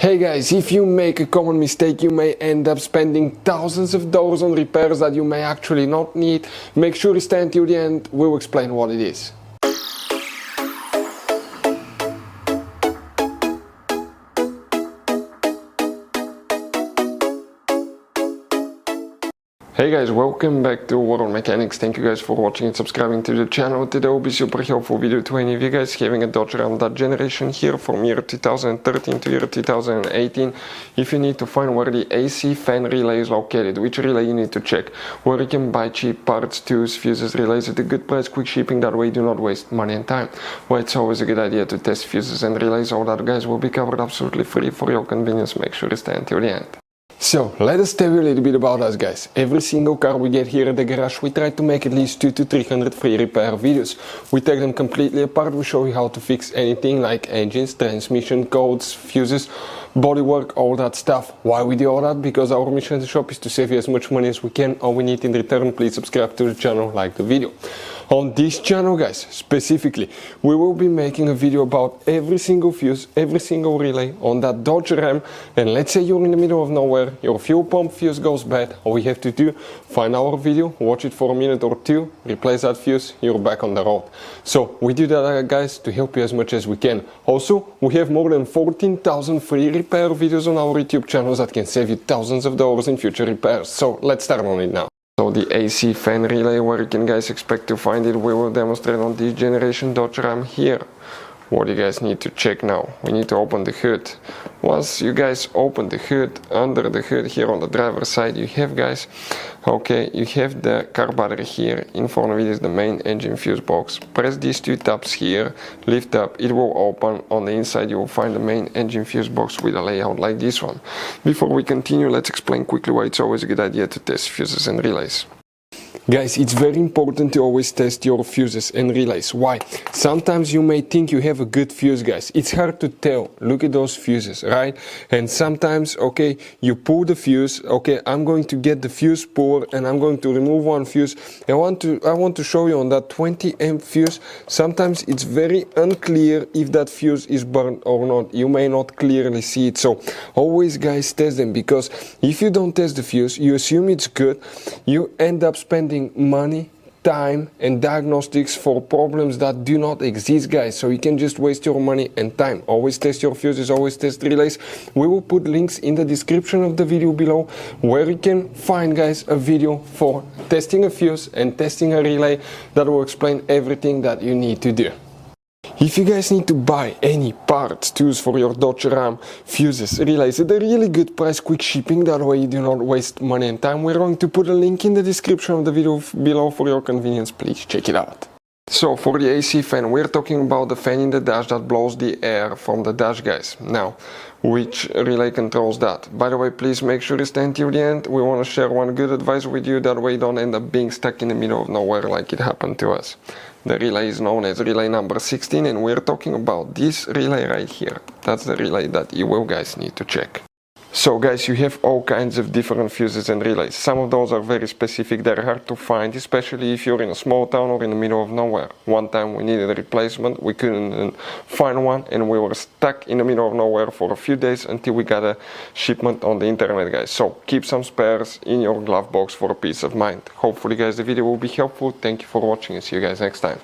Hey guys, if you make a common mistake, you may end up spending thousands of dollars on repairs that you may actually not need. Make sure you stay until the end, we'll explain what it is. Hey guys, welcome back to World Mechanics. Thank you guys for watching and subscribing to the channel. Today will be super helpful video to any of you guys having a Dodge Ram that generation here from year 2013 to year 2018. If you need to find where the AC fan relay is located, which relay you need to check, where you can buy cheap parts, tools, fuses, relays at a good price, quick shipping, that way you do not waste money and time. Well, it's always a good idea to test fuses and relays. All that guys will be covered absolutely free for your convenience. Make sure you stay until the end. So, let us tell you a little bit about us guys. Every single car we get here at the garage, we try to make at least 200 to 300 free repair videos. We take them completely apart, we show you how to fix anything like engines, transmission, codes, fuses, bodywork, all that stuff. Why we do all that? Because our mission at the shop is to save you as much money as we can. All we need in return, please subscribe to the channel, like the video. On this channel guys, specifically, we will be making a video about every single fuse, every single relay on that Dodge Ram. And let's say you're in the middle of nowhere, your fuel pump fuse goes bad, all we have to do, find our video, watch it for a minute or two, replace that fuse, you're back on the road. So we do that guys to help you as much as we can. Also, we have more than 14,000 free repair videos on our YouTube channels that can save you thousands of dollars in future repairs. So let's start on it now. So the AC fan relay, where you can guys expect to find it, we will demonstrate on this generation Dodge Ram here. What you guys need to check now, we need to open the hood. Once you guys open the hood, under the hood here on the driver's side you have guys, okay, you have the car battery here. In front of it is the main engine fuse box. Press these two tabs here, lift up, it will open. On the inside you will find the main engine fuse box with a layout like this one. Before we continue, let's explain quickly why it's always a good idea to test fuses and relays. Guys, it's very important to always test your fuses and relays. Why? Sometimes you may think you have a good fuse, guys. It's hard to tell. Look at those fuses, right? And sometimes, okay, you pull the fuse. Okay, I'm going to get the fuse puller and I'm going to remove one fuse. I want to show you on that 20 amp fuse. Sometimes it's very unclear if that fuse is burned or not. You may not clearly see it. So always, guys, test them, because if you don't test the fuse, you assume it's good. You end up spending money, time and diagnostics for problems that do not exist, guys. So you can just waste your money and time. Always test your fuses, always test relays. We will put links in the description of the video below where you can find, guys, a video for testing a fuse and testing a relay that will explain everything that you need to do. If you guys need to buy any parts, tools for your Dodge Ram, fuses, relays at a really good price, quick shipping, that way you do not waste money and time, we're going to put a link in the description of the video below for your convenience. Please check it out. So for the AC fan, we're talking about the fan in the dash that blows the air from the dash, guys. Now, which relay controls that? By the way, please make sure you stay until the end. We want to share one good advice with you, that way you don't end up being stuck in the middle of nowhere like it happened to us. The relay is known as relay number 16, and we're talking about this relay right here. That's the relay that you will guys need to check. So guys, you have all kinds of different fuses and relays. Some of those are very specific, they're hard to find, especially if you're in a small town or in the middle of nowhere. One time we needed a replacement, we couldn't find one, and we were stuck in the middle of nowhere for a few days until we got a shipment on the internet, guys. So keep some spares in your glove box for a peace of mind. Hopefully guys the video will be helpful. Thank you for watching and see you guys next time.